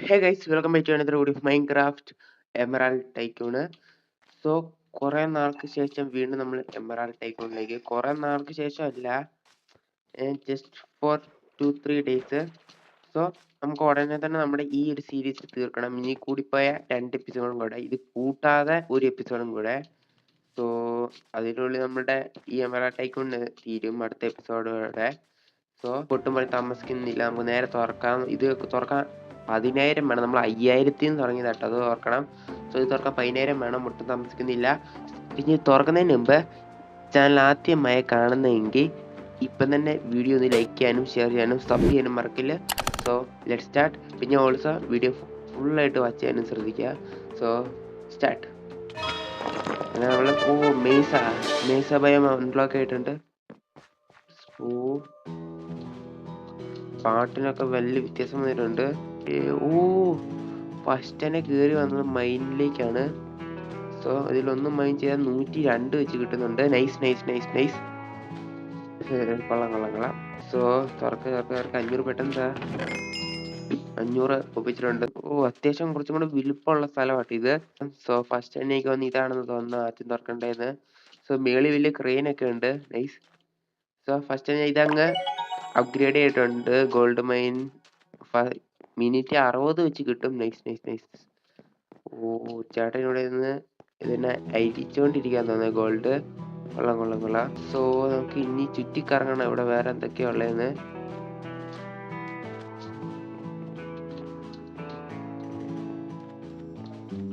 Hey guys, welcome back to another video of Minecraft emerald tycoon. So കുറേ നാൾക്ക് ശേഷം വീണ്ടും നമ്മൾ എമറാൾഡ് ടൈക്കൂണിലേക്ക്, കുറേ നാൾക്ക് ശേഷം അല്ല, ജസ്റ്റ് ഫോർ 2-3 ഡേയ്സ്. സോ നമുക്ക് ഉടനെ തന്നെ നമ്മുടെ ഈ ഒരു സീരീസ് തീർക്കണം. ഇനി കൂടിപ്പോയ 2 എപ്പിസോഡും കൂടെ, ഇത് കൂട്ടാതെ ഒരു എപ്പിസോഡും കൂടെ. സോ അതിനുള്ളിൽ നമ്മുടെ ഈ എമറാൾഡ് ടൈക്കൂൺ തീരും, അടുത്ത എപ്പിസോഡോടെ. സോ ഒട്ടും പോലെ താമസിക്കുന്നില്ല, നമുക്ക് നേരെ തുറക്കാം. ഇത് തുറക്കാൻ 10,000 വേണം. നമ്മൾ 5,000 തുടങ്ങിയതാട്ടോ, അത് ഓർക്കണം. സോ ഇത് തുറക്കാൻ 10,000 വേണം, ഒട്ടും താമസിക്കുന്നില്ല. ഇനി തുറക്കുന്നതിന് മുമ്പ് ചാനൽ ആദ്യമായി കാണുന്നതെങ്കിൽ ഇപ്പം തന്നെ വീഡിയോ ഒന്ന് ലൈക്ക് ചെയ്യാനും ഷെയർ ചെയ്യാനും സബ് ചെയ്യാനും മറക്കില്ല. So let start. പിന്നെ ഓൾസോ വീഡിയോ ഫുള്ളായിട്ട് വാച്ച് ചെയ്യാനും ശ്രദ്ധിക്കുക. So start. അങ്ങനെ നമ്മൾ മേസ ഭയം അൺബ്ലോക്ക് ആയിട്ടുണ്ട്. ഓ, പാട്ടിനൊക്കെ വലിയ വ്യത്യാസം വന്നിട്ടുണ്ട്. ഓ, ഫസ്റ്റ് തന്നെ കയറി വന്നത് മൈനിലേക്കാണ്. സോ അതിലൊന്നും മൈൻ ചെയ്താൽ 102 വെച്ച് കിട്ടുന്നുണ്ട്. നൈസ് നൈസ് നൈസ് നൈസ്, കൊള്ളാം. സോ തുറക്ക് 500 പെട്ടെന്ന് 500 ഒപ്പിച്ചിട്ടുണ്ട്. ഓ, അത്യാവശ്യം കുറച്ചും കൂടെ വിലുപ്പമുള്ള സ്ഥലമാട്ടോ ഇത്. സോ ഫസ്റ്റ് തന്നെ എനിക്ക് വന്ന് ഇതാണെന്ന് തോന്നുന്നു ആദ്യം തുറക്കേണ്ടതെന്ന്. സോ മേളിൽ വലിയ ക്രെയിനൊക്കെ ഉണ്ട്. നൈസ്. സോ ഫസ്റ്റ് തന്നെ ഇതങ്ങ് അപ്ഗ്രേഡ് ചെയ്തിട്ടുണ്ട്. ഗോൾഡ് മൈൻ മിനിറ്റ് 60 വെച്ച് കിട്ടും. Nice nice nice. ഓ, ചേട്ടൻ ഇവിടെ നിന്ന് ഇതിനെ അരിച്ചോണ്ടിരിക്കാൻ തോന്നുന്നത് ഗോൾഡ്. കൊള്ളാം. സോ നമുക്ക് ഇനി ചുറ്റിക്കറങ്ങണം ഇവിടെ വേറെ എന്തൊക്കെയാ ഉള്ളതെന്ന്.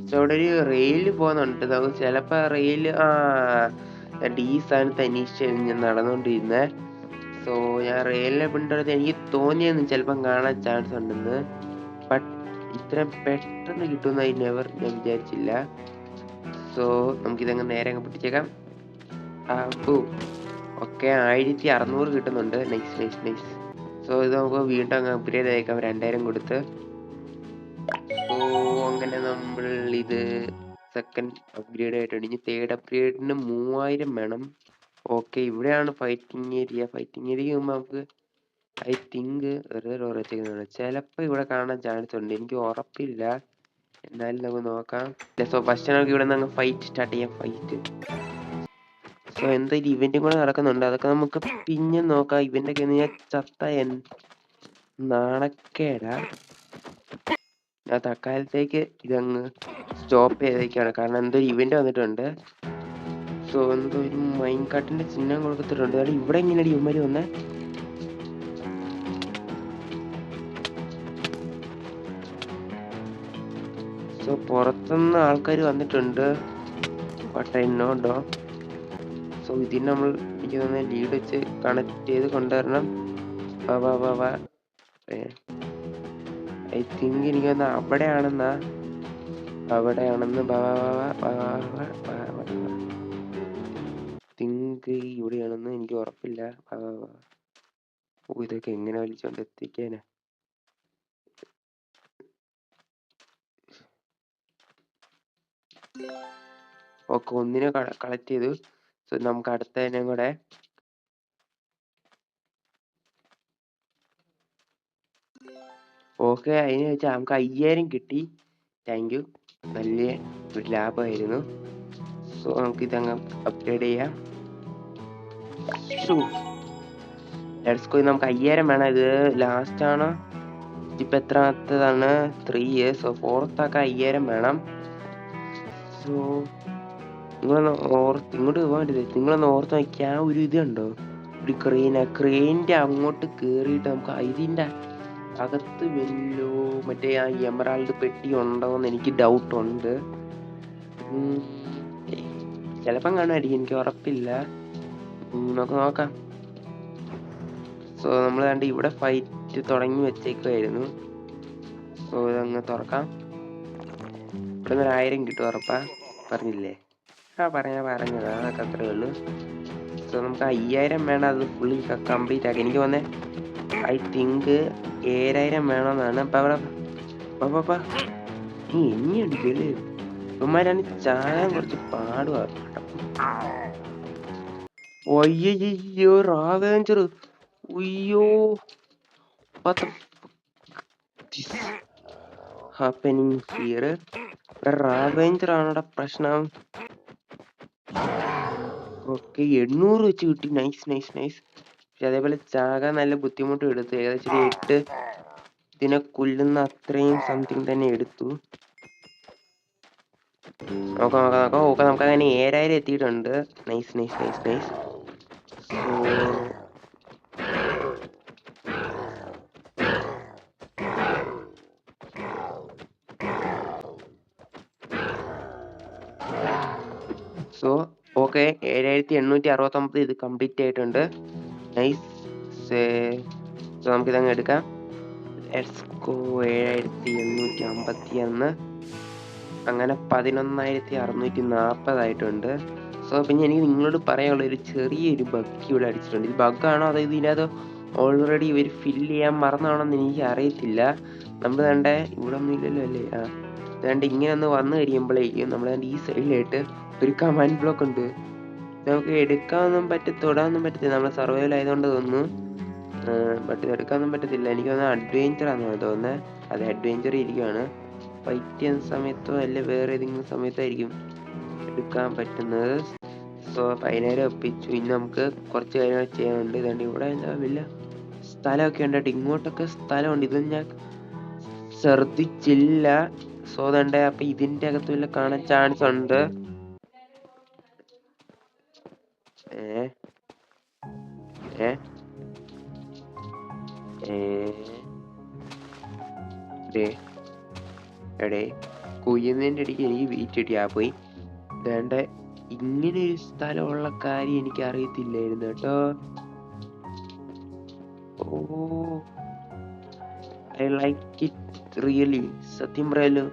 സോ ഇവിടെ ഒരു റെയില് പോകുന്നുണ്ട്. നമുക്ക് ചിലപ്പോ റെയില് ഈ സ്ഥാനത്ത് അന്വേഷിച്ച് ഞാൻ നടന്നുകൊണ്ടിരുന്നേ. സോ ഞാൻ റെയിലിനെ പിന്തുടർന്ന് എനിക്ക് തോന്നിയെന്ന് ചിലപ്പം കാണാൻ ചാൻസ് ഉണ്ടെന്ന്. ബട്ട് ഇത്രയും പെട്ടെന്ന് കിട്ടുമെന്ന് ഞാൻ വിചാരിച്ചില്ല. സോ നമുക്കിതങ്ങ് നേരെ അങ്ങ് പിടിച്ചേക്കാം. ഓക്കെ, 1600 കിട്ടുന്നുണ്ട്. നൈസ്. സോ ഇത് നമുക്ക് വീണ്ടും അങ്ങ് അപ്ഗ്രേഡ് ആയേക്കാം 2000 കൊടുത്ത്. സോ അങ്ങനെ നമ്മൾ ഇത് സെക്കൻഡ് അപ്ഗ്രേഡ് ആയിട്ടുണ്ട്. ഇനി തേർഡ് അപ്ഗ്രേഡിന് 3000 വേണം. ഓക്കെ, ഇവിടെയാണ് ഫൈറ്റിംഗ് ഏരിയ. മുമ്പ് നമുക്ക് ഐ തിങ്ക് വെറുതെ ചിലപ്പോൾ ഇവിടെ കാണാൻ ചാൻസ് ഉണ്ട്, എനിക്ക് ഉറപ്പില്ല. എന്നാലും നമുക്ക് നോക്കാം. സോ ഫസ്റ്റ് നമുക്ക് ഇവിടെ നിന്ന് ഫൈറ്റ് സ്റ്റാർട്ട് ചെയ്യാം. സോ എന്തായാലും ഇവന്റും കൂടെ നടക്കുന്നുണ്ട്, അതൊക്കെ നമുക്ക് പിന്നെ നോക്കാം. ഇവന്റൊക്കെ ഞാൻ ചത്ത നാണക്കേടാ. ഞാൻ തൽക്കാലത്തേക്ക് ഇതങ്ങ് സ്റ്റോപ്പ് ചെയ്തേക്കാണ്, കാരണം എന്തോ ഇവന്റ് വന്നിട്ടുണ്ട്. സോ എന്തോ ഒരു മൈൻ കാട്ടിന്റെ ചിഹ്നം കൊടുത്തിട്ടുണ്ട്. അതായത് ഇവിടെ എങ്ങനെയാണ് ഇവന്മാര് വന്നേ? സോ പുറത്തുനിന്ന് ആൾക്കാർ വന്നിട്ടുണ്ട്. എന്നോണ്ടോ. സോ ഇതിന് നമ്മൾ എനിക്ക് തോന്നുന്നത് ലീഡ് വെച്ച് കണക്ട് ചെയ്ത് കൊണ്ടുവരണം. വാ. ഐ തിങ്ക് എനിക്ക് തോന്നുന്നത് അവിടെയാണെന്ന് തിങ്ക് ഇവിടെയാണെന്ന് എനിക്ക് ഉറപ്പില്ല. ഓ, ഇതൊക്കെ എങ്ങനെ വലിച്ചോണ്ട് എത്തിക്കാനാ? ഓക്കെ, ഒന്നിനെ കളക്ട് ചെയ്തു. സോ നമുക്ക് അടുത്തതിനെ കൂടെ. ഓക്കെ, അതിന് വെച്ചാൽ നമുക്ക് 5000 കിട്ടി. താങ്ക് യു, വലിയ ഒരു ലാഭമായിരുന്നു. സോ നമുക്ക് ഇതങ്ങ് അപ്ഗ്രേഡ് ചെയ്യാം. Let's go. നമുക്ക് 5000 വേണം. ഇത് ലാസ്റ്റ് ആണ്. ഇപ്പൊ എത്രാമത്തതാണ്? 3 years. സോ ഫോർത്താക്കാൻ 5000 വേണം. സോ ഇങ്ങോട്ട് പോകാൻ പറ്റില്ല. നിങ്ങളൊന്ന് ഓർത്ത് നോക്കിയാൽ ഒരു ഇതുണ്ടോ, ഒരു ക്രെയിൻ്റെ അങ്ങോട്ട് കേറിയിട്ട് നമുക്ക് ഇതിന്റെ അകത്ത് വല്ലോ മറ്റേ ആ എമറാൾഡ് പെട്ടി ഉണ്ടോന്ന് എനിക്ക് ഡൗട്ട് ഉണ്ട്. ചിലപ്പം കാണുമായിരിക്കും, എനിക്ക് ഉറപ്പില്ല. നമുക്ക് നോക്കാം. സോ നമ്മൾ കണ്ട് ഇവിടെ ഫൈറ്റ് തുടങ്ങി വെച്ചേക്കുമായിരുന്നു. സോ ഇതങ്ങ് തുറക്കാം. ഇവിടെ നിന്ന് 1000 കിട്ടും ഉറപ്പാ, പറഞ്ഞില്ലേ? പറഞ്ഞതാ, അതൊക്കെ അത്രേ ഉള്ളൂ. സോ നമുക്ക് 5000 വേണം, അത് ഫുള്ളി കംപ്ലീറ്റ് ആക്കി. എനിക്ക് വന്നേ ഐ തിങ്ക് 7000 വേണമെന്നാണ്. അപ്പൊ അവിടെ നീ എന്നെ അടിക്കല്ലേ? ഇവന്മാരാണ് ചാൻ കുറച്ച് പാടുവാ. ഒയ്യോ, റാവേഞ്ചർ. ഉയ്യോ, ഹാപ്പനിങ് ഹിയർ? ഇവിടെ റാവേഞ്ചർ ആണോടെ പ്രശ്നം. ഓക്കെ, 800 വെച്ച് കിട്ടി. Nice nice nice. പക്ഷെ അതേപോലെ ചാകാൻ നല്ല ബുദ്ധിമുട്ടും എടുത്തു. ഏകദേശം ഒരു 8 ഇതിനെ കൊല്ലുന്ന അത്രയും സംതിങ് തന്നെ എടുത്തു. നോക്കാം നോക്കാം നോക്കാം. ഓക്കെ, നമുക്ക് അങ്ങനെ 7000 എത്തിയിട്ടുണ്ട്. Nice nice nice nice. So okay, 7869 ഇത് കംപ്ലീറ്റ് ആയിട്ടുണ്ട്. നൈസ്. സോ നമുക്കിതങ്ങ് എടുക്കാം. Let's go. 7851. അങ്ങനെ 11,640 ആയിട്ടുണ്ട്. സോ പിന്നെ എനിക്ക് നിങ്ങളോട് പറയാനുള്ള ഒരു ചെറിയൊരു ബഗ് ഇവിടെ അടിച്ചിട്ടുണ്ട്. ഇത് ബഗ്ഗാണോ അതോ ഇതിനകത്ത് ഓൾറെഡി ഇവർ ഫില്ല് ചെയ്യാൻ മറന്നാണോ എന്ന് എനിക്ക് അറിയത്തില്ല. നമ്മൾ കണ്ടേ ഇവിടെ ഒന്നും ഇല്ലല്ലോ അല്ലേ? അതുകൊണ്ട് ഇങ്ങനെ ഒന്ന് വന്നു കഴിയുമ്പോഴേക്കും നമ്മൾ ഈ സൈഡിലായിട്ട് ഒരു കമാൻഡ് ബ്ലോക്ക് ഉണ്ട്. നമുക്ക് എടുക്കാനൊന്നും തൊടാനൊന്നും പറ്റത്തില്ല. നമ്മൾ സർവൈവൽ ആയതുകൊണ്ട് തോന്നുന്നു. ബട്ട് എടുക്കാനൊന്നും പറ്റത്തില്ല. എനിക്ക് തോന്നുന്നത് അഡ്വെഞ്ചർ ആണെന്നാണ് തോന്നുന്നത്. അത് അഡ്വെഞ്ചർ ഇരിക്കുകയാണ്. ഫൈറ്റ് ചെയ്യുന്ന സമയത്തോ അല്ലെ വേറെ ഏതെങ്കിലും സമയത്തായിരിക്കും എടുക്കാൻ പറ്റുന്നത്. സോ 10,000 ഒപ്പിച്ചു. ഇനി നമുക്ക് കുറച്ച് കാര്യങ്ങൾ ചെയ്യാനുണ്ട്. ഇതുകൊണ്ട് ഇവിടെ എന്താ വലിയ സ്ഥലമൊക്കെ ഉണ്ട് കേട്ടോ. ഇങ്ങോട്ടൊക്കെ സ്ഥലമുണ്ട്. ഇതൊന്നും ഞാൻ ശ്രദ്ധിച്ചില്ല. സോ അതുകൊണ്ട് അപ്പൊ ഇതിന്റെ അകത്ത് വല്ല കാണാൻ ചാൻസ് ഉണ്ട്. എടേ കുയ്യുന്നതിൻ്റെ ഇടയ്ക്ക് എനിക്ക് വീറ്റ് കിട്ടിയാ പോയി. വേണ്ട, ഇങ്ങനെ ഒരു സ്ഥലമുള്ള കാര്യം എനിക്ക് അറിയത്തില്ലായിരുന്നു കേട്ടോ. ഓ, ഐ ലൈക്ക് ഇറ്റ് റിയലി. സത്യം പറയാലോ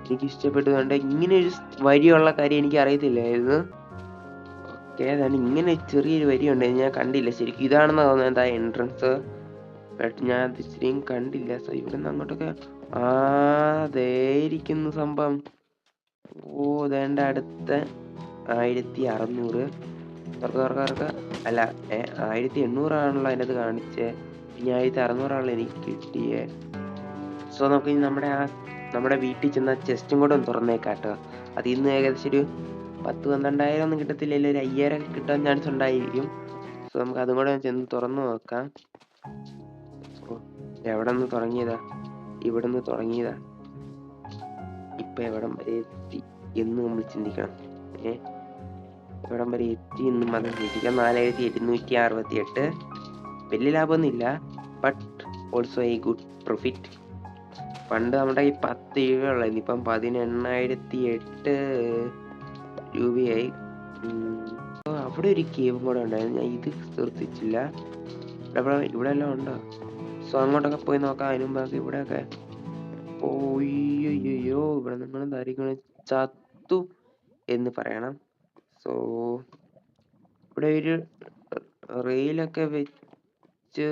എനിക്ക് ഇഷ്ടപ്പെട്ടു. കണ്ട ഇങ്ങനെ ഒരു വരിയുള്ള കാര്യം എനിക്ക് അറിയത്തില്ലായിരുന്നു. ഓക്കെ, അതാണ് ഇങ്ങനെ ചെറിയൊരു വരിയുണ്ട്. ഞാൻ കണ്ടില്ല ശരിക്കും. ഇതാണെന്ന് തോന്നുന്നത് എന്താ എൻട്രൻസ്. ബട്ട് ഞാൻ അത് ശരിയും കണ്ടില്ല. സോ ഇവിടെ നിന്ന് അങ്ങോട്ടൊക്കെ അതേയിരിക്കുന്നു സംഭവം. ഓ, വേണ്ട അടുത്ത 1600. അല്ല 1800 ആണല്ലോ അതിനകത്ത് കാണിച്ചേ. ഇനി 1600 ആണല്ലോ എനിക്ക് കിട്ടിയേ. സോ നമുക്ക് ഇനി നമ്മുടെ വീട്ടിൽ ചെന്ന ചെസ്റ്റും കൂടെ ഒന്ന് തുറന്നേക്കാട്ടോ. അതിൽ നിന്ന് ഏകദേശം ഒരു 10-12,000 ഒന്നും കിട്ടത്തില്ല, ഒരു 5,000 കിട്ടാൻ ചാൻസ് ഉണ്ടായിരിക്കും. സോ നമുക്ക് അതും കൂടെ ചെന്ന് തുറന്നു നോക്കാം. എവിടെ നിന്ന് തുടങ്ങിയതാ? ഇവിടെ നിന്ന് തുടങ്ങിയതാ. ഇപ്പൊ എവിടം വരെ എത്തി എന്ന് നമ്മൾ ചിന്തിക്കണം. എവിടം വരെ എത്തി എന്ന് മാത്രം ചിന്തിക്കാം. 4,768. വലിയ ലാഭമൊന്നുമില്ല, but also a good profit. പണ്ട് നമ്മുടെ ഈ 10 രൂപയുള്ളായിരുന്നു. ഇപ്പം 18,008 രൂപയായി. അവിടെ ഒരു കേവും കൂടെ ഉണ്ടായിരുന്നു. ഞാൻ ഇത് ശ്രദ്ധിച്ചില്ല. ഇവിടെ എല്ലാം ഉണ്ടോ? സോ അങ്ങോട്ടൊക്കെ പോയി നോക്കാം. അതിന് മുമ്പ് ഇവിടെയൊക്കെ ഓയ്യോ, ഇവിടെ നിങ്ങൾ ധരിക്കണം ചത്തു എന്ന് പറയണം. സോ ഇവിടെ ഒരു റെയിലൊക്കെ വെച്ച്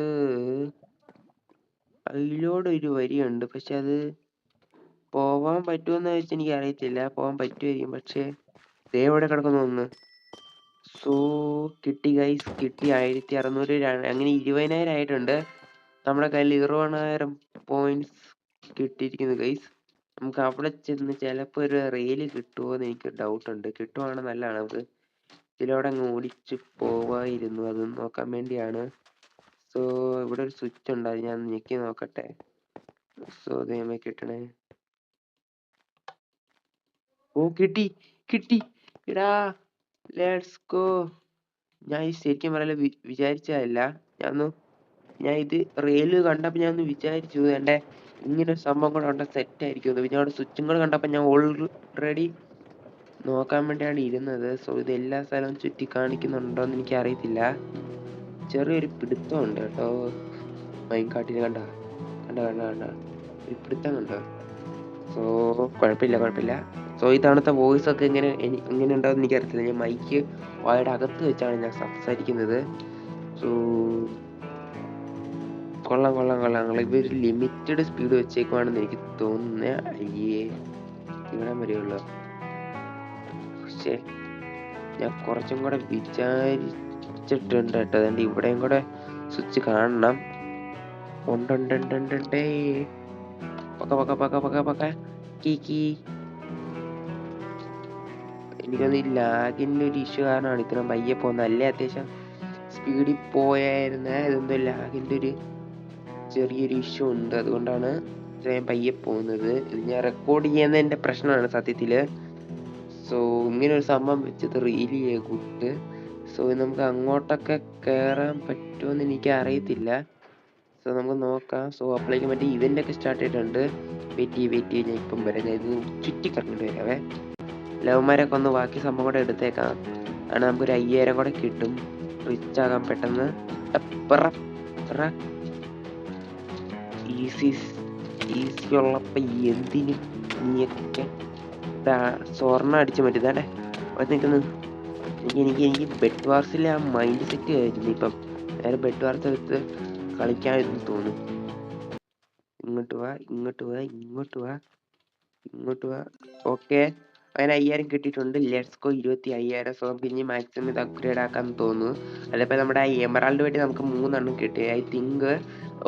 അതിലൂടെ ഒരു വരിയുണ്ട്. പക്ഷെ അത് പോവാൻ പറ്റുമെന്ന് വെച്ച് എനിക്ക് അറിയത്തില്ല. പോവാൻ പറ്റുമായിരിക്കും, പക്ഷെ ഇവിടെ കിടക്കുന്നു ഒന്ന്. സോ കിട്ടി ഗൈസ്, കിട്ടി. 1,600. അങ്ങനെ 20,000 ആയിട്ടുണ്ട്. നമ്മുടെ കയ്യിൽ 20,000 പോയിന്റ്സ് കിട്ടിയിരിക്കുന്നു ഗൈസ്. നമുക്ക് അവിടെ ചെന്ന് ചിലപ്പോൾ ഒരു റെയിൽ കിട്ടുമോ എന്ന് എനിക്ക് ഡൗട്ട് ഉണ്ട്. കിട്ടുവാണെങ്കിൽ നല്ലതാണ്. നമുക്ക് ഇതിലൂടെ അങ്ങ് ഓടിച്ച് പോവായിരുന്നു. അത് നോക്കാൻ വേണ്ടിയാണ്. സോ ഇവിടെ ഒരു സ്വിച്ച് ഉണ്ട്, അത് ഞാൻ ഞെക്കി നോക്കട്ടെ. സോ ദൈവമേ കിട്ടണേ. ഓ, കിട്ടി കിട്ടി. എടാ ലെറ്റ്സ് ഗോ. ഞാൻ ഈ ശരിക്കും പറയാൻ വിചാരിച്ചതല്ല. ഞാൻ ഇത് റെയില് കണ്ടപ്പോൾ ഞാൻ ഒന്ന് വിചാരിച്ചു എന്റെ ഇങ്ങനെ ഒരു സംഭവം കൂടെ ഉണ്ട്, സെറ്റ് ആയിരിക്കും. പിന്നെ അവിടെ സ്വിച്ചും കൂടെ കണ്ടപ്പോൾ ഞാൻ ഓൾറെഡി നോക്കാൻ വേണ്ടിയാണ് ഇരുന്നത്. സോ ഇത് എല്ലാ സ്ഥലവും ചുറ്റി കാണിക്കുന്നുണ്ടോ എന്ന് എനിക്ക് അറിയത്തില്ല. ചെറിയൊരു പിടുത്തം ഉണ്ട് കേട്ടോ. മൈൻകാട്ടിന് കണ്ട ഒരു പിടുത്തം കണ്ടോ? സോ കുഴപ്പമില്ല. സോ ഇത്തവണത്തെ വോയിസ് ഒക്കെ എങ്ങനെ ഉണ്ടാവും എനിക്കറിയത്തില്ല. ഞാൻ മൈക്ക് വായുടെ അകത്ത് വെച്ചാണ് ഞാൻ സംസാരിക്കുന്നത്. സോ കൊള്ളാം. ഇവർ ലിമിറ്റഡ് സ്പീഡ് വെച്ചേക്കുവാണെന്ന് എനിക്ക് തോന്നുന്നത്. അയ്യേ, ഇവിടെ വരെയുള്ളൂ. പക്ഷേ ഞാൻ കുറച്ചും കൂടെ വിചാരിച്ചിട്ടുണ്ട് കേട്ടോ. അതുകൊണ്ട് ഇവിടെയും കൂടെ സ്വിച്ച് കാണണം. ഉണ്ടേ. പക്ക കീ എനിക്കൊന്ന് ഈ ലാഗിൻ്റെ ഒരു ഇഷ്യൂ കാരണമാണ് ഇത്രയും പയ്യെ പോകുന്നത്. അല്ലേ അത്യാവശ്യം സ്പീഡിൽ പോയായിരുന്നേ. ഇതെന്തോ ലാഗിൻ്റെ ഒരു ചെറിയൊരു ഇഷ്യൂ ഉണ്ട്, അതുകൊണ്ടാണ് ഇത്രയും പയ്യെ പോകുന്നത്. ഇത് ഞാൻ റെക്കോർഡ് ചെയ്യുന്നതിൻ്റെ പ്രശ്നമാണ് സത്യത്തിൽ. സോ ഇങ്ങനെ ഒരു സംഭവം വെച്ചത് റിയലി ഗുഡ്. സോ നമുക്ക് അങ്ങോട്ടൊക്കെ കയറാൻ പറ്റുമെന്ന് എനിക്ക് അറിയത്തില്ല. സോ നമുക്ക് നോക്കാം. സോ അപ്പോഴേക്കും മറ്റേ ഇവൻ്റ് ഒക്കെ സ്റ്റാർട്ട് ചെയ്തിട്ടുണ്ട്. വെയിറ്റ് ചെയ്ത് ഞാൻ ഇപ്പം വരാം. ഞാൻ ഇത് ചുറ്റിക്കറങ്ങിട്ട് വരാവേ. ലവന്മാരൊക്കെ ഒന്ന് ബാക്കി സംഭവം കൂടെ എടുത്തേക്കാം. ആണ് നമുക്കൊരു 5000 കൂടെ കിട്ടും. റിച്ച് ആകാൻ പെട്ടെന്ന്. ഈസി ഉള്ളപ്പോൾ എന്തിനും നീയൊക്കെ സ്വർണ്ണം അടിച്ചു പറ്റിയതാണ്ടേ നിൽക്കുന്നു. എനിക്ക് ബെഡ് വാർസിലെ ആ മൈൻഡ് സെറ്റ് ആയിരുന്നു. ഇപ്പം നേരെ ബെഡ് വാർസ് എടുത്ത് കളിക്കാമെന്ന് തോന്നുന്നു. ഇങ്ങോട്ട് വാ. ഓക്കെ, അങ്ങനെ 5000 കിട്ടിയിട്ടുണ്ട്. Let's go. 25,000. സോ നമുക്ക് ഇനി മാക്സിമം ഇത് അപ്ഗ്രേഡ് ആക്കാമെന്ന് തോന്നുന്നു. അതിപ്പോൾ നമ്മുടെ ആ എമറാൾഡ് വേണ്ടി നമുക്ക് 3 കിട്ടി. ഐ തിങ്ക്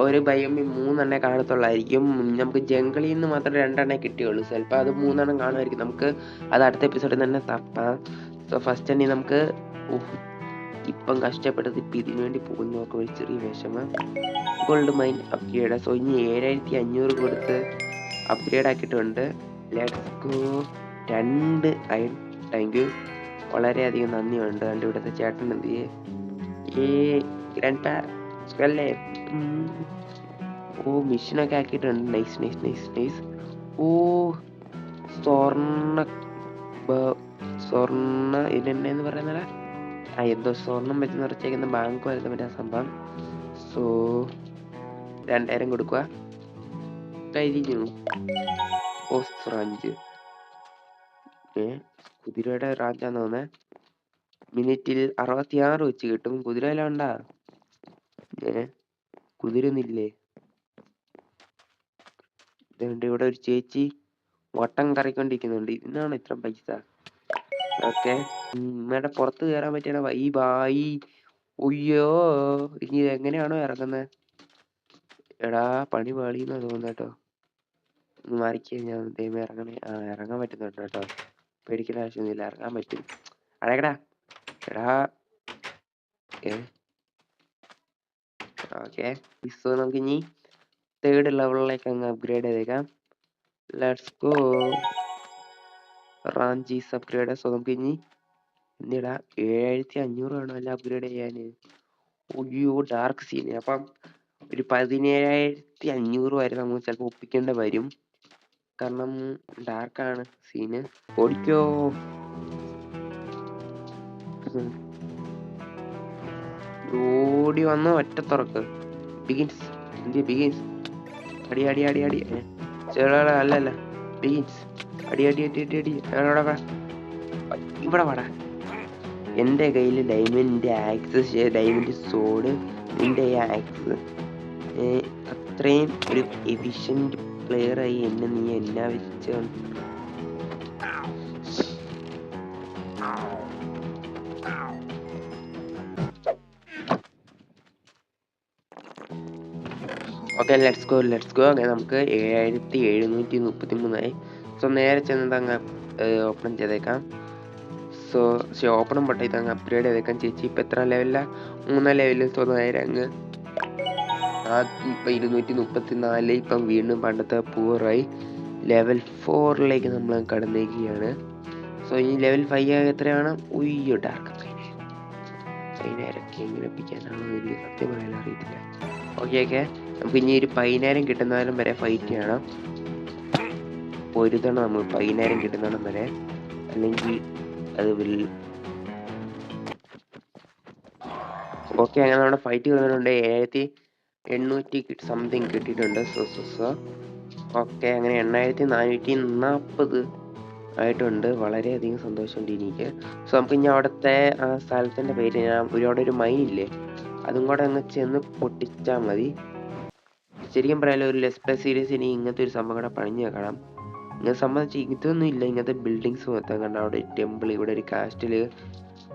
ഒരു ബയോമിൽ 3 കാണത്തുള്ളായിരിക്കും. നമുക്ക് ജംഗിളിൽ നിന്ന് മാത്രം 2 കിട്ടിയുള്ളൂ. ചിലപ്പോൾ അത് 3 കാണുമായിരിക്കും. നമുക്ക് അത് അടുത്ത എപ്പിസോഡിൽ തന്നെ തപ്പാം. സോ ഫസ്റ്റ് തന്നെ നമുക്ക് ഇപ്പം കഷ്ടപ്പെട്ടത് ഇപ്പം ഇതിനു വേണ്ടി പോകുന്നവർക്ക് ഒരു ചെറിയ വിഷമം. Gold mine upgrade. സോ ഇനി 7500 കൊടുത്ത് അപ്ഗ്രേഡ് ആക്കിയിട്ടുണ്ട്. Let's go. 2 iron. Thank you, വളരെയധികം നന്ദിയുണ്ട്. കണ്ട് ഇവിടുത്തെ ചേട്ടൻ എന്ത് ചെയ്യേ ഓ മിഷനൊക്കെ ആക്കിയിട്ടുണ്ട്. നൈസ്. ഓ സ്വർണ്ണ ഇതെന്നു പറയുന്നല്ല. എന്തോ സ്വർണം വെച്ച് നിറച്ചേക്കുന്ന ബാങ്ക് വരുന്ന മറ്റേ സംഭവം. സോ 2000 കൊടുക്കുക. കഴിഞ്ഞു. റാഞ്ച് കുതിരയുടെ റാഞ്ചാന്ന് തോന്നേ. മിനിറ്റിൽ 66 വെച്ച് കിട്ടും. കുതിരയില ഉണ്ടാ കുതിരൊന്നില്ലേ? ഇവിടെ ഒരു ചേച്ചി വട്ടം കറക്കിക്കൊണ്ടിരിക്കുന്നുണ്ട്. ഇതിനാണ് ഇത്ര പൈസ. ഓക്കെ, ഇവിടെ പുറത്ത് കയറാൻ പറ്റിയ ഈ ബായി. ഒയ്യോ, ഇനി എങ്ങനെയാണോ ഇറങ്ങുന്നത്? എടാ പണി പാളിയെന്നാ തോന്നുന്നു കേട്ടോ. മാറിക്കഴിഞ്ഞാൽ ദൈവം ഇറങ്ങാൻ പറ്റുന്നുണ്ട് കേട്ടോ. പേടിക്കേണ്ട ആവശ്യമൊന്നുമില്ല, ഇറങ്ങാൻ പറ്റും. അടയക്കടാ എടാ. ഓക്കെ, സോ നമുക്ക് ഇനി 3rd ലെവലിലേക്ക് അങ്ങ് അപ്ഗ്രേഡ് ചെയ്തേക്കാം. Let's go. Ranches upgrade. So നമുക്ക് ഇനി എന്തിടാ 7500 വേണം അല്ല അപ്ഗ്രേഡ് ചെയ്യാൻ. ഒയ്യോ, ഡാർക്ക് സീൻ. അപ്പം ഒരു 17500 വരെ നമുക്ക് ചിലപ്പോൾ ഒപ്പിക്കേണ്ടി വരും. കാരണം ഡാർക്കാണ് സീന്. ഓടിക്കോ. ഓടി വന്ന് ഒറ്റ തുറക്ക്. ബിഗിൻസ്. അടി അല്ലല്ല ബിഗിൻസ്. അടി ഇവിടെ വാടാ. എൻ്റെ കയ്യിൽ ഡയമണ്ട് ആക്സ്, ഡയമണ്ട് സോഡ്, നിന്റെ ആക്സ്. അത്രയും ഒരു എഫിഷ്യന്റ് പ്ലെയറായി എന്നെ നീ എന്നാ വെച്ച്. Okay, let's go. അങ്ങനെ നമുക്ക് 7733 സോ നേരെ ചെന്നത് അങ്ങ് ഓപ്പൺ ചെയ്തേക്കാം. സോ ഓപ്പണും പൊട്ട ഇതങ്ങ് അപ്ഗ്രേഡ് ചെയ്തേക്കാം. ചേച്ചി ഇപ്പം എത്ര ലെവലിലാണ്? 3 ലെവലിൽ. സോ നേരെ അങ്ങ് ഇപ്പം 234. ഇപ്പം വീണ്ടും പണ്ടത്തെ പൂറായി ലെവൽ 4ലേക്ക് നമ്മൾ കടന്നേക്കുകയാണ്. സോ ഈ ലെവൽ 5 എത്രയാണ്? ഉയ്യോ, ഡാർക്ക് 10,000 എങ്ങനെ ഒപ്പിക്കാനാണോ എനിക്ക് സത്യം പറയാൻ അറിയത്തില്ല. ഓക്കെ, നമുക്ക് ഇനി ഒരു 10,000 കിട്ടുന്നവരും വരെ ഫൈറ്റ് ചെയ്യണം. പൊരുതണം നമ്മൾ 10,000 കിട്ടുന്നിടം വരെ, അല്ലെങ്കിൽ അത് ഓക്കെ. അങ്ങനെ നമ്മുടെ ഫൈറ്റ് ചെയ്യുന്നുണ്ട്. 7800 സംതിങ് കിട്ടിയിട്ടുണ്ട്. സോ ഓക്കെ, അങ്ങനെ 8440 ആയിട്ടുണ്ട്. വളരെയധികം സന്തോഷമുണ്ട് എനിക്ക്. സോ നമുക്ക് ഇനി അവിടുത്തെ ആ സ്ഥലത്തിൻ്റെ പേര് അവിടെ ഒരു മൈൻ ഇല്ലേ, അതും കൂടെ അങ്ങ് ചെന്ന് പൊട്ടിച്ചാൽ മതി. ശരിക്കും പറയാലോ, ഒരു ലെസ് പ്ലേ സീരീസ് ഇനി ഇങ്ങനത്തെ ഒരു സംഭവം കൂടെ പണിഞ്ഞ് വെക്കണം. ഇങ്ങനെ സംബന്ധിച്ച് ഇതൊന്നും ഇല്ല. ഇങ്ങനത്തെ ബിൽഡിങ്സ് മൊത്തം കണ്ട, അവിടെ ടെമ്പിൾ, ഇവിടെ ഒരു കാസ്റ്റല്,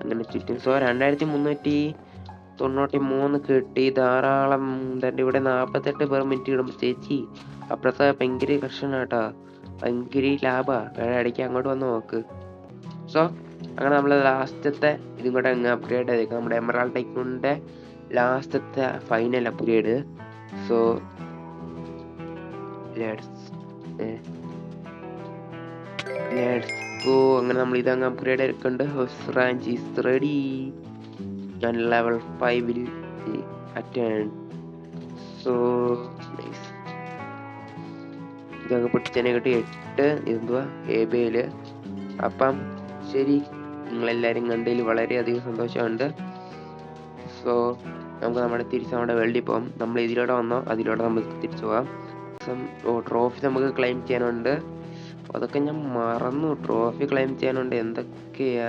അങ്ങനെ ചുറ്റും. സോ 2393 കിട്ടി. ധാരാളം തന്നെ. ഇവിടെ 48 പെർ മിനിറ്റ് ഇടുമ്പോൾ ചേച്ചി അപ്പുറത്തെ ഭയങ്കര കർഷകനാ കേട്ടോ, ഭയങ്കര ലാഭാ. ഇടയ്ക്ക് അങ്ങോട്ട് വന്ന് നോക്ക്. സോ അങ്ങനെ നമ്മൾ ലാസ്റ്റത്തെ ഇതും കൂടെ അങ്ങ് അപ്ഗ്രേഡ് ചെയ്തേക്കാം, നമ്മുടെ എമറാൾഡ് ടൈക്കൂണിന്റെ ലാസ്റ്റത്തെ final upgrade. So let's go. അങ്ങനെ നമ്മൾ ഇതങ്ങ് അപ്ഗ്രേഡ് എടുക്കുന്നുണ്ട്. Horse ranch is ready and level 5 will attain. So nice. ഇതങ്ങ് പൊട്ടിച്ചതിനെ കിട്ടി 8. എന്തുവാ ഏബേല്. അപ്പം ശരി, നിങ്ങളെല്ലാവരും കണ്ടതിൽ വളരെയധികം സന്തോഷമുണ്ട്. സോ നമുക്ക് നമ്മുടെ വേൾഡിൽ പോകാം. നമ്മൾ ഇതിലൂടെ വന്നോ അതിലൂടെ നമുക്ക് തിരിച്ചു പോകാം. ട്രോഫി നമുക്ക് ക്ലെയിം ചെയ്യാനുണ്ട്. അതൊക്കെ ഞാൻ മറന്നു. ട്രോഫി ക്ലെയിം ചെയ്യാനുണ്ട്. എന്തൊക്കെയാ?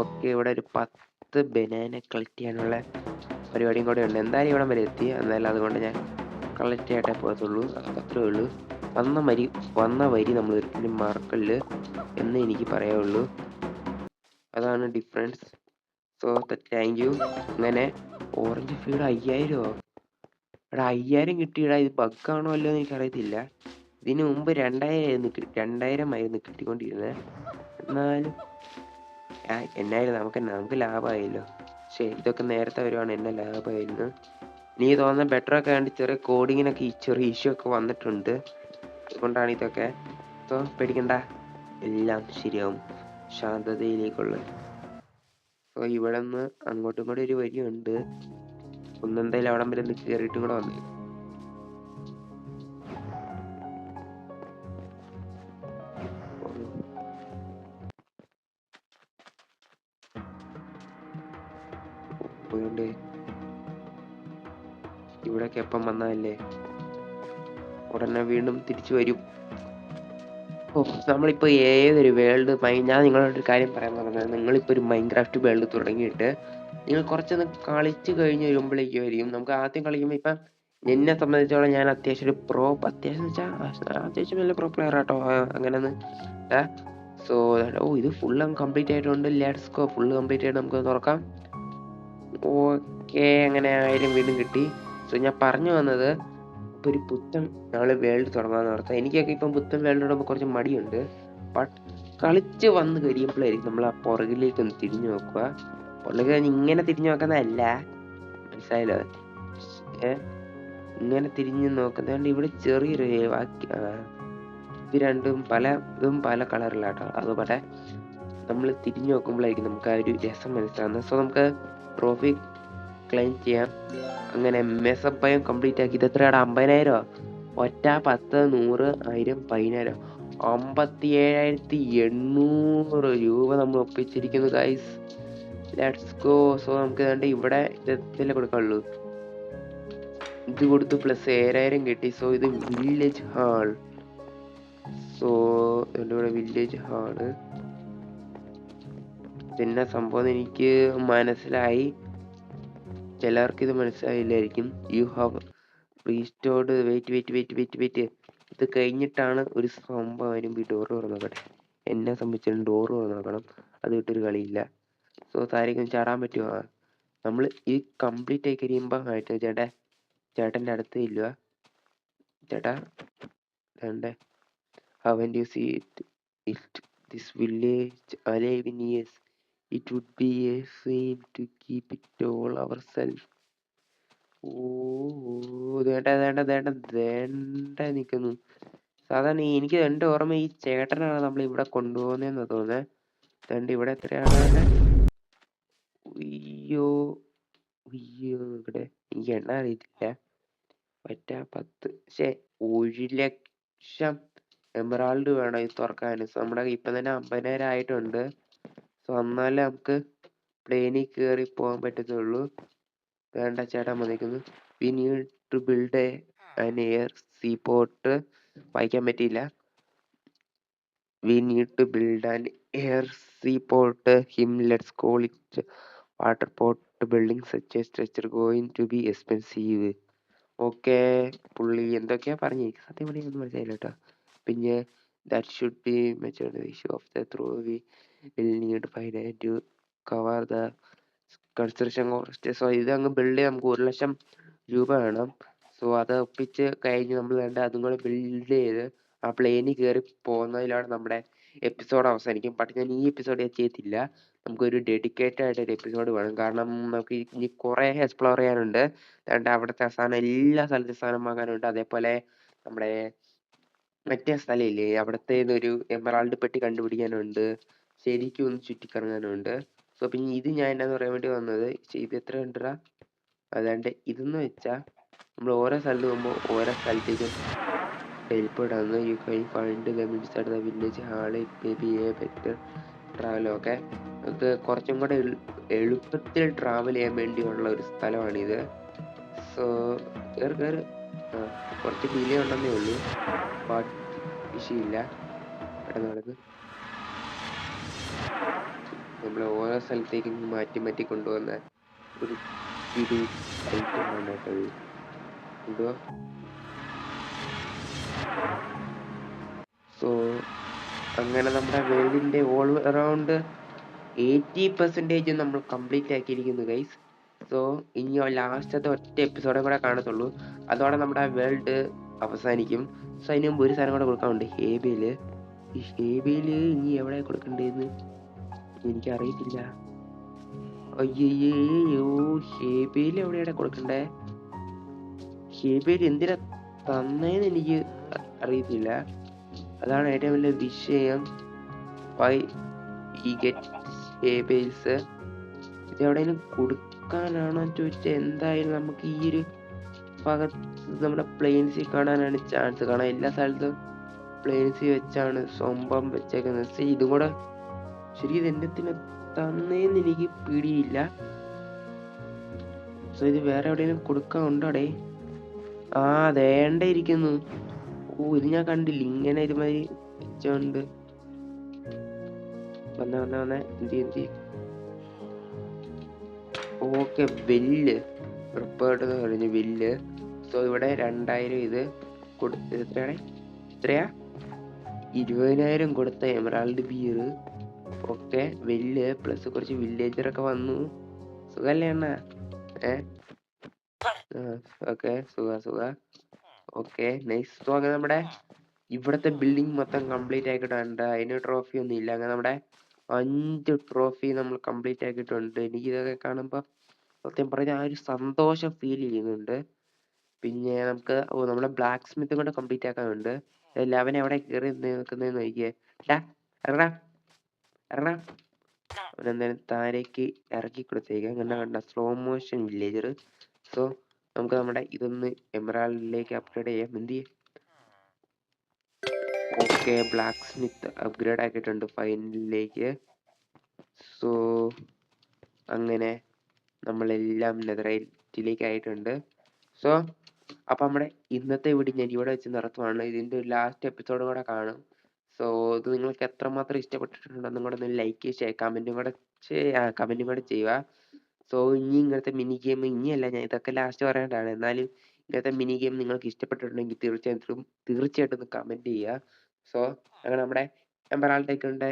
ഓക്കെ, ഇവിടെ ഒരു 10 ബനാന കളക്ട് ചെയ്യാനുള്ള പരിപാടിയും കൂടെ ഉണ്ട്. എന്തായാലും ഇവിടം വരെ എത്തി. എന്നാലും അതുകൊണ്ട് ഞാൻ കളക്ട് ചെയ്തിട്ടേ പോകത്തുള്ളൂ. അത്രേ ഉള്ളൂ. വന്ന വരി നമ്മൾ ഒരിക്കലും മറക്കല്ല് എന്ന് എനിക്ക് പറയാവുള്ളൂ. അതാണ് ഡിഫറൻസ്. So thank you. അങ്ങനെ ഓറഞ്ച് ഫീഡ് 5000. എടാ 5000 കിട്ടിയിടാ. ഇത് ബഗ്ഗാണോ അല്ലോ എന്ന് എനിക്കറിയത്തില്ല. ഇതിന് മുമ്പ് 2000 ആയിരുന്നു കിട്ടിക്കൊണ്ടിരുന്നത്. എന്നാലും എന്നായാലും നമുക്ക് ലാഭമായല്ലോ. പക്ഷേ ഇതൊക്കെ നേരത്തെ വരുവാണ് എന്നെ ലാഭമായിരുന്നു. എനിക്ക് തോന്നുന്ന ബെറ്ററൊക്കെ കണ്ട് ചെറിയ കോഡിങ്ങിനൊക്കെ ചെറിയ ഇഷ്യൂ ഒക്കെ വന്നിട്ടുണ്ട്. അതുകൊണ്ടാണ് ഇതൊക്കെ. സോ പേടിക്കണ്ട, എല്ലാം ശരിയാവും. ശാന്തതയിലേക്കുള്ള. സോ ഇവിടെ നിന്ന് അങ്ങോട്ടും കൂടെ ഒരു വരിയുണ്ട്. ഒന്നെന്തായാലും അവിടം വരെ കയറിയിട്ടും കൂടെ വന്നു. പോയോണ്ട് ഇവിടൊക്കെ എപ്പം വന്നതല്ലേ, ഉടനെ വീണ്ടും തിരിച്ചു വരും. നമ്മളിപ്പോൾ ഏതൊരു വേൾഡ് ഞാൻ നിങ്ങളോടൊരു കാര്യം പറയാൻ പറഞ്ഞത്, നിങ്ങളിപ്പോൾ ഒരു മൈൻക്രാഫ്റ്റ് വേൾഡ് തുടങ്ങിയിട്ട് നിങ്ങൾ കുറച്ചൊന്ന് കളിച്ച് കഴിഞ്ഞ് വരുമ്പോഴേക്കും നമുക്ക് ആദ്യം കളിക്കുമ്പോൾ ഇപ്പം എന്നെ സംബന്ധിച്ചോളം ഞാൻ അത്യാവശ്യം ഒരു അത്യാവശ്യം വെച്ചാൽ അത്യാവശ്യം വലിയ പ്രോ പ്ലെയർ ആട്ടോ. അങ്ങനെയൊന്ന് സോ ഇത് ഫുൾ കംപ്ലീറ്റ് ആയിട്ടുണ്ട്. Let's go. ഫുള്ള് കംപ്ലീറ്റ് ആയിട്ട് നമുക്ക് തുറക്കാം. ഓക്കെ, അങ്ങനെ 1000 വീണ്ടും കിട്ടി. സോ ഞാൻ പറഞ്ഞു വന്നത്, ഇപ്പൊ ഒരു പുത്തൻ ഞങ്ങള് വേൾഡ് തുടങ്ങാന്ന് ഓർത്താ. എനിക്കൊക്കെ ഇപ്പം പുത്തൻ വേൾഡ് ഇടുമ്പോൾ കുറച്ച് മടിയുണ്ട്. ബട്ട് കളിച്ച് വന്ന് കഴിയുമ്പോഴായിരിക്കും നമ്മൾ ആ പുറകിലേക്ക് ഒന്ന് തിരിഞ്ഞു നോക്കുക. പുറകിൽ ഇങ്ങനെ തിരിഞ്ഞു നോക്കുന്നതല്ല, മനസ്സിലായല്ലോ? ഇങ്ങനെ തിരിഞ്ഞു നോക്കുന്നതുകൊണ്ട് ഇവിടെ ചെറിയൊരു ഇത് രണ്ടും പല കളറിലാട്ടോ. അതുപോലെ നമ്മൾ തിരിഞ്ഞു നോക്കുമ്പോഴായിരിക്കും നമുക്ക് ആ ഒരു രസം മനസ്സിലാകുന്നത്. സോ നമുക്ക് ട്രോഫി ക്ലെയിം ചെയ്യാം. അങ്ങനെ മെസ്സപ്പയം കംപ്ലീറ്റ് ആക്കി. ഇത് എത്രയാണ്? 50000. ഒറ്റ 10, 100, 1000, 10000, 57800 രൂപ നമ്മൾ ഒപ്പിച്ചിരിക്കുന്നു ഗൈസ്. Let's go. സോ നമുക്ക് വേണ്ട ഇവിടെ ഇതല്ലേ കൊടുക്കാനുള്ളൂ. ഇത് കൊടുത്തു പ്ലസ് 7000 കിട്ടി. സോ ഇത് വില്ലേജ് ഹാൾ. സോ ഇവിടെ വില്ലേജ് ഹാള് പിന്നെ സംഭവം എനിക്ക് മനസ്സിലായി. ചിലർക്ക് ഇത് മനസ്സിലായില്ലായിരിക്കും. You have restored. വെയിറ്റ്. ഇത് കഴിഞ്ഞിട്ടാണ് ഒരു സംഭവം വരുമ്പോൾ ഈ ഡോറ് തുറന്ന് നോക്കട്ടെ. എന്നെ സംബന്ധിച്ചും ഡോറ് തുറന്ന് നോക്കണം. അത് വിട്ടൊരു കളിയില്ല. സോ താരേക്കും ചാടാൻ പറ്റുമോ? നമ്മൾ ഈ കംപ്ലീറ്റ് ആയി കഴിയുമ്പോൾ ആയിട്ട് ചേട്ടൻ്റെ അടുത്ത് ഇല്ല. ചേട്ടാ വേണ്ടേ? Haven't you seen this village alive in years? It would be a shame to keep it all ourselves. ദേണ്ട നിൽക്കുന്നു. സാധാരണ എനിക്ക് എൻ്റെ ഓർമ്മ ഈ ചേട്ടനാണ് നമ്മൾ ഇവിടെ കൊണ്ടുപോകുന്നതെന്ന് തോന്നുന്നത്. ദേണ്ട ഇവിടെ എത്രയാണ്? അയ്യോ ഇവിടെ എനിക്ക് എണ്ണ അറിയത്തില്ല. 10. 1,00,000 എമറാൾഡ് വേണം ഇത് തുറക്കാൻ. നമ്മുടെ ഇപ്പം തന്നെ 50,000 ആയിട്ടുണ്ട്. സോ എന്നാലേ നമുക്ക് പ്ലെയിനിൽ കയറി പോകാൻ പറ്റത്തുള്ളൂ. വേണ്ട ചേട്ടാ വന്നിരിക്കുന്നു. We need to build an air seaport. വായിക്കാൻ പറ്റിയില്ല. We need to build an air seaport him. Let's call it water port building. Such a structure going to be expensive. Okay, പുള്ളി എന്തൊക്കെയാ പറഞ്ഞു, സത്യം പറഞ്ഞാൽ ഒന്നും മനസ്സിലായില്ല കേട്ടോ. പിന്നെ that should be measured the issue of the through we will need finance to cover the construction cost. So ഇത് അങ്ങ് ബിൽഡ് ചെയ്യാൻ നമുക്ക് 1,00,000 രൂപ വേണം. സോ അത് ഒപ്പിച്ച് കഴിഞ്ഞ് നമ്മൾ വേണ്ട അതും കൂടെ ബിൽഡ് ചെയ്ത് ആ പ്ലെയിനിൽ കയറി പോകുന്നതിലാണ് നമ്മുടെ എപ്പിസോഡ് അവസാനിക്കും. ബട്ട് ഞാൻ ഈ എപ്പിസോഡ് ഞാൻ ചെയ്തില്ല. നമുക്കൊരു ഡെഡിക്കേറ്റഡ് ആയിട്ട് ഒരു എപ്പിസോഡ് വേണം. കാരണം നമുക്ക് ഇനി കുറേ എക്സ്പ്ലോർ ചെയ്യാനുണ്ട്. അതുകൊണ്ട് അവിടുത്തെ സാധനം എല്ലാ സ്ഥലത്തും സാധനം വാങ്ങാനുണ്ട്. അതേപോലെ നമ്മുടെ മറ്റേ സ്ഥലമില്ലേ അവിടുത്തെ ഒരു എമറാൾഡ് പെട്ടി കണ്ടുപിടിക്കാനുണ്ട്. ശരിക്കും ഒന്ന് ചുറ്റിക്കറങ്ങാനുണ്ട്. സോ പിന്നെ ഇത് ഞാൻ എന്നാന്ന് പറയാൻ വേണ്ടി വന്നത്, ഇത് എത്ര കണ്ടടാ, അതാണ്ട് ഇതെന്ന് വെച്ചാൽ നമ്മൾ ഓരോ സ്ഥലത്ത് പോകുമ്പോൾ ഓരോ സ്ഥലത്തേക്കും teleport you can find them inside the village hall. It may be a better travel. Okay, നമുക്ക് കുറച്ചും കൂടെ എളുപ്പത്തിൽ ട്രാവൽ ചെയ്യാൻ വേണ്ടിയുള്ള ഒരു സ്ഥലമാണിത്. സോ കയറി കയറി കുറച്ച് ഡിലേ ഉണ്ടെന്നേ ഉള്ളൂ, ബട്ട് വിഷയമില്ല. പെട്ടെന്ന് നടന്ന് നമ്മളെ ഓരോ സ്ഥലത്തേക്കും മാറ്റി മാറ്റി കൊണ്ടുവന്ന ഒരു പിടി ഐറ്റമാണ് കേട്ടോ ഇത്. എന്തുവാ? സോ അങ്ങനെ നമ്മുടെ വേൾഡിന്റെ ഓൾ അറൗണ്ട് 80% നമ്മൾ കംപ്ലീറ്റ് ആക്കിയിരിക്കുന്നു ഗൈസ്. സോ ഇനി ലാസ്റ്റത്തെ ഒറ്റ എപ്പിസോഡെ കൂടെ കാണത്തുള്ളൂ, അതോടെ നമ്മുടെ വേൾഡ് അവസാനിക്കും. സോ അതിന് മുമ്പ് ഒരു സാധനം കൂടെ കൊടുക്കാനുണ്ട്, ഹേബിയില്. ഈ ഹേബിയില് ഇനി എവിടെ കൊടുക്കണ്ടേന്ന് എനിക്കറിയത്തില്ല. അയ്യോ, ഹേബിയിൽ എവിടെയാണ് കൊടുക്കണ്ടേ? ഹേബിയിൽ എന്തിനാ തന്നേന്ന് എനിക്ക് അറിയത്തില്ല. അതാണ് ഏറ്റവും വലിയ വിഷയം. വൈ ഈ ഗെറ്റ് ഹേബിൽസ് ഇത് എവിടെയെങ്കിലും കൊടുക്കാനാണോ ചോദിച്ചാൽ എന്തായാലും നമുക്ക് ഈ ഒരു ഭാഗത്ത് നമ്മുടെ പ്ലെയിൻസിൽ കാണാനാണ് ചാൻസ്. കാരണം എല്ലാ സ്ഥലത്തും പ്ലെയിൻസിൽ വെച്ചാണ് സ്വന്തം വെച്ചേക്കുന്നത്. ഇതും കൂടെ ശരി ഇത് എന്നത്തിന് തന്നേന്ന് എനിക്ക് പിടിയില്ല. സോ ഇത് വേറെ എവിടെയെങ്കിലും കൊടുക്കാനുണ്ടോടെ? ആ വേണ്ട ഇരിക്കുന്നു. ഓ ഇത് ഞാൻ കണ്ടില്ല, ഇങ്ങനെ ഇതുമാതിരി വെച്ചോണ്ട് വന്നേ എന്തി. ഓക്കെ, ബെല്ല് പ്രിപ്പേർഡ് എന്ന് പറഞ്ഞു ബില്ല്. സോ ഇവിടെ 2000 ഇത് എത്രയാണ്, എത്രയാ 20,000 കൊടുത്ത എമറാൾഡ് ബിയർ. ഓക്കെ, വെല്ല് പ്ലസ് കുറച്ച് വില്ലേജറൊക്കെ വന്നു. സുഖല്ലേ അണ്ണ? ഓക്കെ, സുഖ. Okay nice. സോ അങ്ങനെ നമ്മുടെ ഇവിടുത്തെ ബിൽഡിംഗ് മൊത്തം കംപ്ലീറ്റ് ആക്കിയിട്ടുണ്ട്. അതിന് ട്രോഫി ഒന്നും ഇല്ല. അങ്ങനെ നമ്മുടെ 5 ട്രോഫി നമ്മൾ കംപ്ലീറ്റ് ആക്കിയിട്ടുണ്ട്. എനിക്കിതൊക്കെ കാണുമ്പോൾ സത്യം പറഞ്ഞാൽ ആ ഒരു സന്തോഷം ഫീൽ ചെയ്യുന്നുണ്ട്. പിന്നെ നമുക്ക് നമ്മുടെ ബ്ലാക്ക് സ്മിത്തും കൂടെ കംപ്ലീറ്റ് ആക്കാനുണ്ട്. അവൻ എവിടെ കയറി നിൽക്കുന്നതെന്ന് നോക്കിയേ. ഇറങ്ങടാ അവനെന്തായാലും താഴേക്ക് ഇറക്കി കൊടുത്തേക്കാം. അങ്ങനെ കണ്ട സ്ലോ മോഷൻ വില്ലേജർ. സോ നമുക്ക് നമ്മുടെ ഇതൊന്ന് എമറാൾഡിലേക്ക് അപ്ഗ്രേഡ് ചെയ്യാം. എന്ത് ചെയ്യും? ഓക്കെ, ബ്ലാക്ക് സ്മിത്ത് അപ്ഗ്രേഡ് ആക്കിയിട്ടുണ്ട് ഫൈനലിലേക്ക്. സോ അങ്ങനെ നമ്മളെല്ലാം നെതറൈറ്റിലേക്ക് ആയിട്ടുണ്ട്. സോ അപ്പം നമ്മുടെ ഇന്നത്തെ വീഡിയോ ഞാൻ ഇവിടെ വെച്ച് നിർത്തുവാണ്. ഇതിൻ്റെ ഒരു ലാസ്റ്റ് എപ്പിസോഡും കൂടെ കാണും. സോ ഇത് നിങ്ങൾക്ക് എത്രമാത്രം ഇഷ്ടപ്പെട്ടിട്ടുണ്ടെന്നും കൂടെ ഒന്ന് ലൈക്ക് ചെയ്യുക, കമൻറ്റും കൂടെ ചെയ്യുക. സോ ഇനി ഇങ്ങനത്തെ മിനി ഗെയിം ഇനിയല്ല, ഞാൻ ഇതൊക്കെ ലാസ്റ്റ് പറയേണ്ടതാണ്. എന്നാലും ഇങ്ങനത്തെ മിനി ഗെയിം നിങ്ങൾക്ക് ഇഷ്ടപ്പെട്ടിട്ടുണ്ടെങ്കിൽ തീർച്ചയായിട്ടും ഒന്ന് കമൻറ്റ് ചെയ്യുക. സോ അങ്ങനെ നമ്മുടെ എംബറാൾഡേക്കുണ്ട്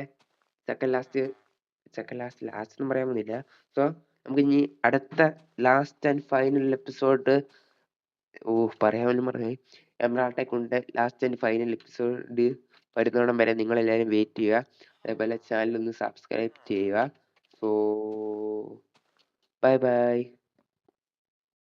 സെക്കൻഡ് ലാസ്റ്റ് എന്ന് പറയാൻ പോകുന്നില്ല. സോ നമുക്ക് ഇനി അടുത്ത ലാസ്റ്റ് ആൻഡ് ഫൈനൽ എപ്പിസോഡ് പറയാൻ വേണ്ടി പറഞ്ഞു. എമറാൾഡേക്ക് ഉണ്ട് ലാസ്റ്റ് ആൻഡ് ഫൈനൽ എപ്പിസോഡ് വരുന്നോടം വരെ നിങ്ങളെല്ലാവരും വെയിറ്റ് ചെയ്യുക. അതേപോലെ ചാനൽ ഒന്ന് സബ്സ്ക്രൈബ് ചെയ്യുക. So bye bye.